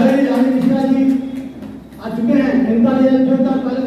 आदरणीय अमित मिश्रा जी आ चुके हैं, इनका लिए जोरदार ताली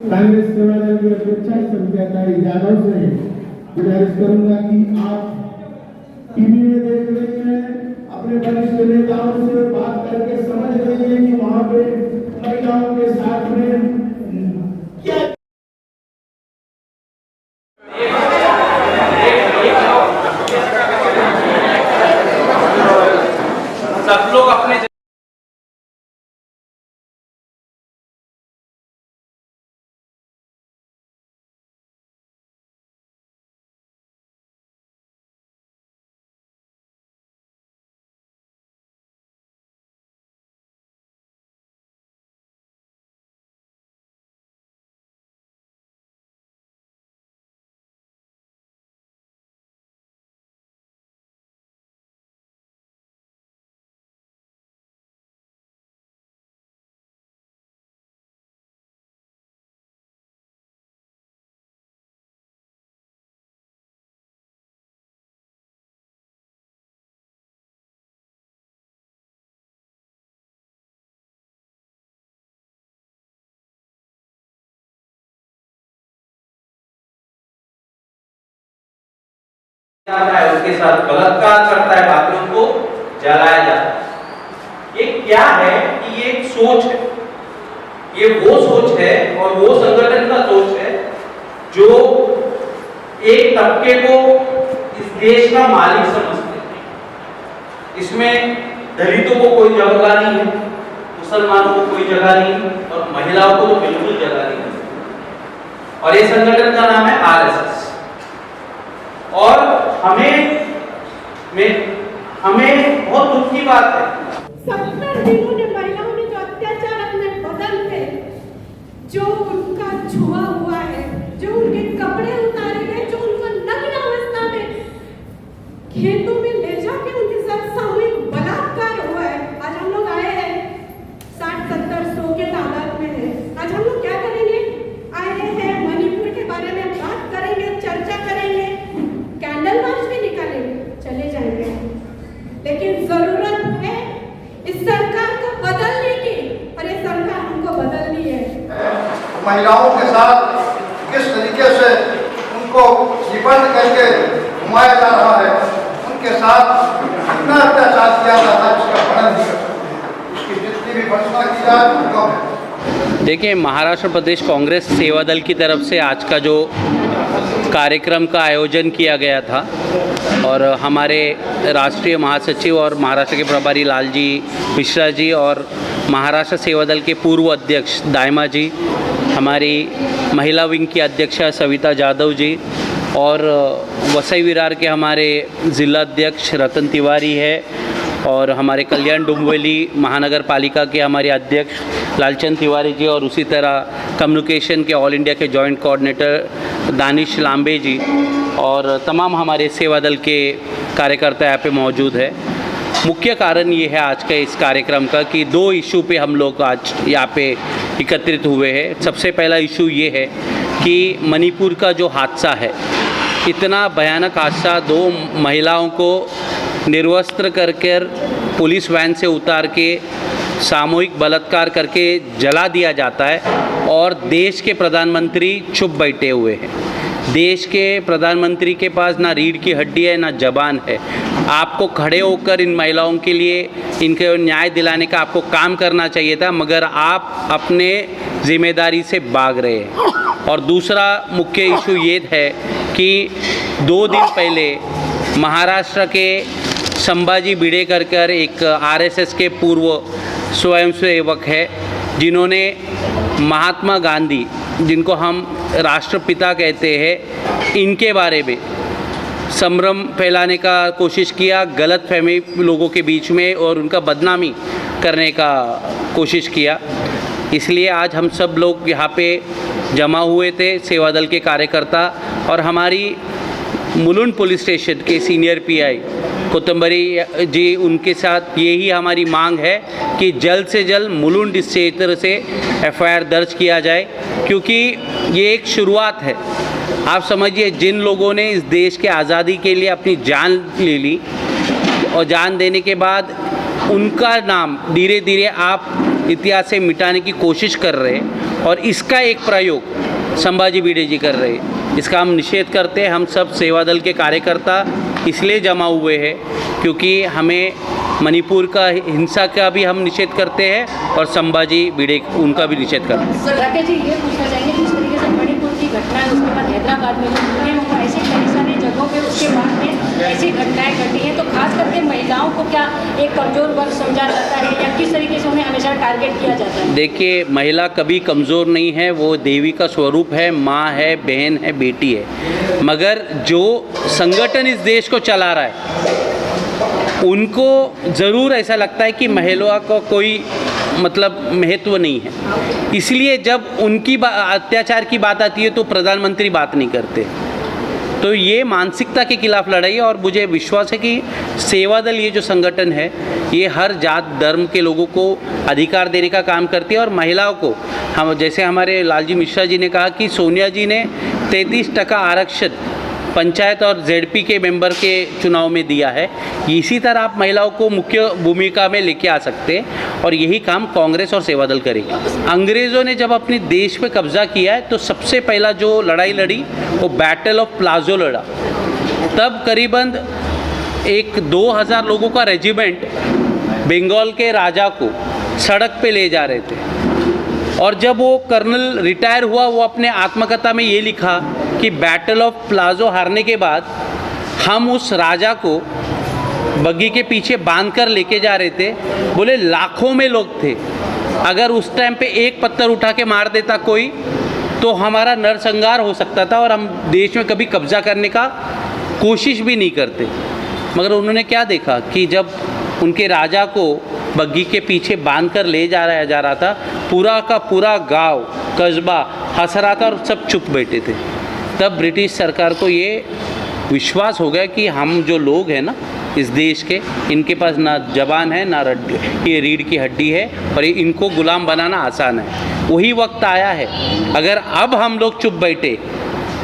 कांग्रेस सेवा दल की अध्यक्ष सविता यादव से गुजारिश करूंगा कि आप टीवी में देख रहे हैं, अपने वरिष्ठ नेताओं से बात करके समझ रहे हैं कि वहां पे महिलाओं के साथ में क्या सब लोग अपने उसके साथ बलात्कार करता है, बाथरूम को जलाया जाता है। ये क्या है कि ये एक सोच है, ये वो सोच है और वो संगठन का सोच है जो एक तबके को इस देश का मालिक समझते हैं। इसमें दलितों को कोई जगह नहीं है, मुसलमानों को कोई जगह नहीं और महिलाओं को तो बिल्कुल जगह नहीं है। और ये संगठन का नाम है आरएसएस। और हमें बहुत दुख की बात है, 70 दिनों में महिलाओं ने जो अत्याचार अपने बदन पे, जो उनका छुआ हुआ है, जो उनके कपड़े उतारे गए, जो उनको नग्न अवस्था में खेतों में ले जाके उनके साथ सामूहिक बलात्कार हुआ है। आज हम लोग आए हैं 60-70-100 के तादाद में है। आज हम लोग क्या करेंगे? आए हैं मणिपुर के बारे में बात करेंगे, चर्चा करेंगे, कैंडल मार्च भी निकालेंगे, चले जाएंगे। लेकिन जरूरत है इस सरकार को बदलने की, और ये सरकार हमको बदलनी है। महिलाओं के साथ किस तरीके से उनको निबंध करके घुमाया जा रहा है, उनके साथ कितना अत्याचार किया जाता है, उसका वर्णन नहीं कर सकते। उसकी जितनी भी भर्त्सना की जाए कम है। देखिए, महाराष्ट्र प्रदेश कांग्रेस सेवा दल की तरफ से आज का जो कार्यक्रम का आयोजन किया गया था और हमारे राष्ट्रीय महासचिव और महाराष्ट्र के प्रभारी लालजी मिश्रा जी और महाराष्ट्र सेवा दल के पूर्व अध्यक्ष दायमा जी, हमारी महिला विंग की अध्यक्षा सविता जाधव जी और वसई विरार के हमारे ज़िला अध्यक्ष रतन तिवारी है और हमारे कल्याण डोंबिवली महानगर पालिका के हमारे अध्यक्ष लालचंद तिवारी जी और उसी तरह कम्युनिकेशन के ऑल इंडिया के जॉइंट कोऑर्डिनेटर दानिश लांबे जी और तमाम हमारे सेवा दल के कार्यकर्ता यहाँ पे मौजूद है। मुख्य कारण ये है आज के इस कार्यक्रम का कि 2 इशू पे हम लोग आज यहाँ पे एकत्रित हुए हैं। सबसे पहला इशू ये है कि मणिपुर का जो हादसा है, इतना भयानक हादसा, 2 महिलाओं को निर्वस्त्र कर पुलिस वैन से उतार के सामूहिक बलात्कार करके जला दिया जाता है और देश के प्रधानमंत्री चुप बैठे हुए हैं। देश के प्रधानमंत्री के पास ना रीढ़ की हड्डी है ना जबान है। आपको खड़े होकर इन महिलाओं के लिए इनके न्याय दिलाने का आपको काम करना चाहिए था, मगर आप अपने जिम्मेदारी से भाग रहे हैं। और दूसरा मुख्य इशू ये है कि 2 दिन पहले महाराष्ट्र के संभाजी भिडेकर एक आरएसएस के पूर्व स्वयंसेवक है, जिन्होंने महात्मा गांधी, जिनको हम राष्ट्रपिता कहते हैं, इनके बारे में संभ्रम फैलाने का कोशिश किया, गलत फहमी लोगों के बीच में और उनका बदनामी करने का कोशिश किया। इसलिए आज हम सब लोग यहाँ पे जमा हुए थे, सेवादल के कार्यकर्ता, और हमारी मुलुंड पुलिस स्टेशन के सीनियर पीआई कोतंबरी जी, उनके साथ यही हमारी मांग है कि जल्द से जल्द मुलुंड क्षेत्र से एफआईआर दर्ज किया जाए, क्योंकि ये एक शुरुआत है। आप समझिए, जिन लोगों ने इस देश के आज़ादी के लिए अपनी जान ले ली और जान देने के बाद उनका नाम धीरे धीरे आप इतिहास से मिटाने की कोशिश कर रहे हैं, और इसका एक प्रयोग संभाजी भिडे जी कर रहे हैं। इसका हम निषेध करते हैं। हम सब सेवादल के कार्यकर्ता इसलिए जमा हुए हैं क्योंकि हमें मणिपुर का हिंसा का भी हम निषेध करते हैं और संभाजी भिडे उनका भी निषेध करते हैं। सर राकेश जी, ये पूछना चाहेंगे जिस तरीके से मणिपुर की घटना है, उसके बाद हैदराबाद में जो हुए हैं, वो ऐसे कई सारी जगहों पे उसके बाद में ऐसी घटनाएं घटी हैं, तो खास करके महिलाओं को क्या एक कमज़ोर वर्ग समझा जाता है या किस तरीके से उन्हें हमेशा टारगेट किया जाता है? देखिए, महिला कभी कमज़ोर नहीं है, वो देवी का स्वरूप है, माँ है, बहन है, बेटी है। मगर जो संगठन इस देश को चला रहा है, उनको ज़रूर ऐसा लगता है कि महिला को कोई मतलब महत्व नहीं है। इसलिए जब उनकी अत्याचार की बात आती है तो प्रधानमंत्री बात नहीं करते। तो ये मानसिकता के खिलाफ लड़ाई है, और मुझे विश्वास है कि सेवादल ये जो संगठन है, ये हर जात धर्म के लोगों को अधिकार देने का काम करती है। और महिलाओं को हम, जैसे हमारे लालजी मिश्रा जी ने कहा कि सोनिया जी ने 33% आरक्षण पंचायत और जेडपी के मेंबर के चुनाव में दिया है, इसी तरह आप महिलाओं को मुख्य भूमिका में लेके आ सकते हैं, और यही काम कांग्रेस और सेवादल करेगी। अंग्रेज़ों ने जब अपने देश पे कब्जा किया है तो सबसे पहला जो लड़ाई लड़ी वो बैटल ऑफ प्लाजो लड़ा। तब करीबन 2000 लोगों का रेजिमेंट बंगाल के राजा को सड़क पे ले जा रहे थे, और जब वो कर्नल रिटायर हुआ, वो अपने आत्मकथा में ये लिखा कि बैटल ऑफ प्लाजो हारने के बाद हम उस राजा को बग्गी के पीछे बांध कर लेके जा रहे थे। बोले लाखों में लोग थे, अगर उस टाइम पे एक पत्थर उठा के मार देता कोई तो हमारा नरसंहार हो सकता था, और हम देश में कभी कब्जा करने का कोशिश भी नहीं करते। मगर उन्होंने क्या देखा कि जब उनके राजा को बग्गी के पीछे बांध कर ले जा रहा था, पूरा का पूरा गांव कस्बा हंस रहा था और सब चुप बैठे थे। तब ब्रिटिश सरकार को ये विश्वास हो गया कि हम जो लोग हैं ना इस देश के, इनके पास ना जबान है ना ये रीढ़ की हड्डी है, और इनको गुलाम बनाना आसान है। वही वक्त आया है। अगर अब हम लोग चुप बैठे,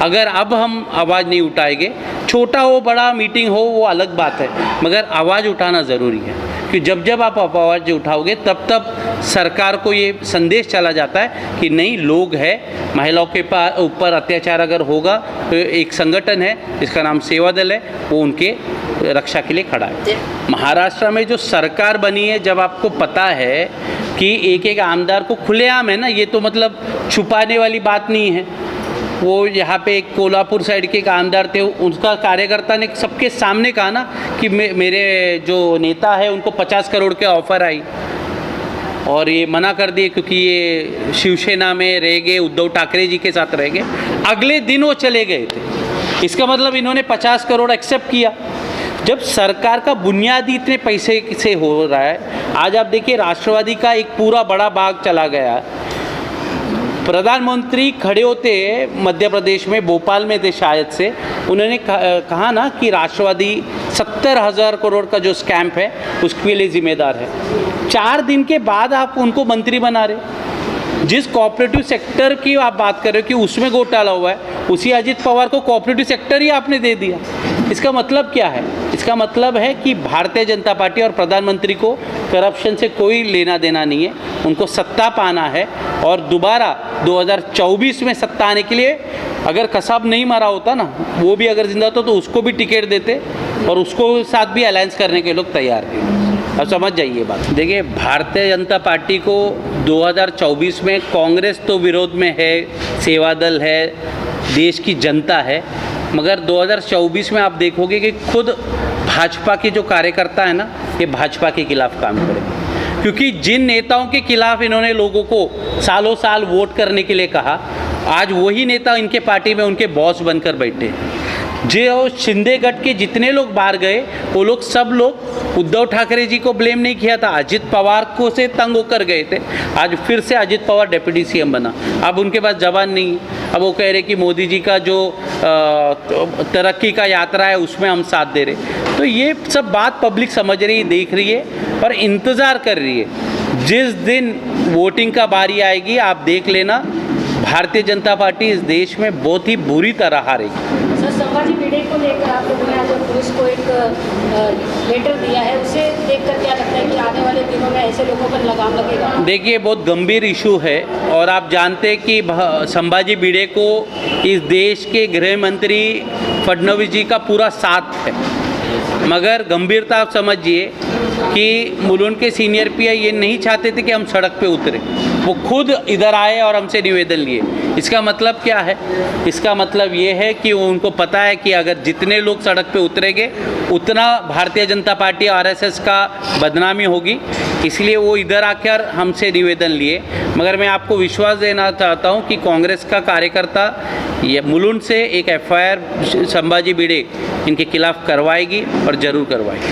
अगर अब हम आवाज़ नहीं उठाएंगे, छोटा हो बड़ा मीटिंग हो वो अलग बात है, मगर आवाज़ उठाना ज़रूरी है। कि जब आप आवाज़ उठाओगे तब सरकार को ये संदेश चला जाता है कि नहीं, लोग है, महिलाओं के ऊपर अत्याचार अगर होगा तो एक संगठन है जिसका नाम सेवादल है, वो उनके रक्षा के लिए खड़ा है। महाराष्ट्र में जो सरकार बनी है, जब आपको पता है कि एक आमदार को खुलेआम है ना, ये तो मतलब छुपाने वाली बात नहीं है। वो यहाँ पे एक कोल्हापुर साइड के एक आमदार थे, उनका कार्यकर्ता ने सबके सामने कहा ना कि मेरे जो नेता है उनको 50 करोड़ के ऑफ़र आई, और ये मना कर दिए क्योंकि ये शिवसेना में रह गए, उद्धव ठाकरे जी के साथ रह गए। अगले दिन वो चले गए थे। इसका मतलब इन्होंने 50 करोड़ एक्सेप्ट किया। जब सरकार का बुनियादी इतने पैसे से हो रहा है, आज आप देखिए राष्ट्रवादी का एक पूरा बड़ा भाग चला गया। प्रधानमंत्री खड़े होते मध्य प्रदेश में, भोपाल में थे शायद से, उन्होंने कहा ना कि राष्ट्रवादी 70,000 करोड़ का जो स्कैम है उसके लिए जिम्मेदार है। 4 दिन के बाद आप उनको मंत्री बना रहे। जिस कोऑपरेटिव सेक्टर की आप बात कर रहे हो कि उसमें घोटाला हुआ है, उसी अजित पवार को कोऑपरेटिव सेक्टर ही आपने दे दिया। इसका मतलब क्या है? इसका मतलब है कि भारतीय जनता पार्टी और प्रधानमंत्री को करप्शन से कोई लेना देना नहीं है, उनको सत्ता पाना है। और दोबारा 2024 में सत्ता आने के लिए अगर कसाब नहीं मारा होता ना, वो भी अगर जिंदा होता तो उसको भी टिकट देते, और उसको साथ भी अलायंस करने के लोग तैयार थे। अब समझ जाइए बात। देखिए, भारतीय जनता पार्टी को 2024 में कांग्रेस तो विरोध में है, सेवादल है, देश की जनता है, मगर 2024 में आप देखोगे कि खुद भाजपा के जो कार्यकर्ता है ना, ये भाजपा के खिलाफ काम करेंगे। क्योंकि जिन नेताओं के खिलाफ इन्होंने लोगों को सालों साल वोट करने के लिए कहा, आज वही नेता इनके पार्टी में उनके बॉस बनकर बैठे हैं। जो शिंदे गट के जितने लोग बाहर गए वो लोग सब लोग उद्धव ठाकरे जी को ब्लेम नहीं किया था, अजित पवार को से तंग होकर गए थे। आज फिर से अजित पवार डिप्टी सीएम बना, अब उनके पास जवान नहीं। अब वो कह रहे कि मोदी जी का जो तरक्की का यात्रा है उसमें हम साथ दे रहे। तो ये सब बात पब्लिक समझ रही, देख रही है और इंतज़ार कर रही है। जिस दिन वोटिंग का बारी आएगी आप देख लेना, भारतीय जनता पार्टी इस देश में बहुत ही बुरी तरह हारेगी। सर, संभाजी भिड़े को लेकर आप लोगों ने आज पुलिस को एक लेटर दिया है, उसे देखकर क्या लगता है कि आने वाले दिनों में ऐसे लोगों पर लगाम लगेगा? देखिए, बहुत गंभीर इशू है और आप जानते हैं कि संभाजी भिड़े को इस देश के गृह मंत्री फडणवीस जी का पूरा साथ है, मगर गंभीरता आप समझिए कि मुलुंड के सीनियर पीआई ये नहीं चाहते थे कि हम सड़क पे उतरे, वो खुद इधर आए और हमसे निवेदन लिए। इसका मतलब क्या है? इसका मतलब ये है कि उनको पता है कि अगर जितने लोग सड़क पे उतरेंगे उतना भारतीय जनता पार्टी आरएसएस का बदनामी होगी, इसलिए वो इधर आकर हमसे निवेदन लिए। मगर मैं आपको विश्वास देना चाहता हूँ कि कांग्रेस का कार्यकर्ता ये मुलुंड से एक एफआईआर संभाजी भिड़े इनके खिलाफ करवाएगी और ज़रूर करवाएगी।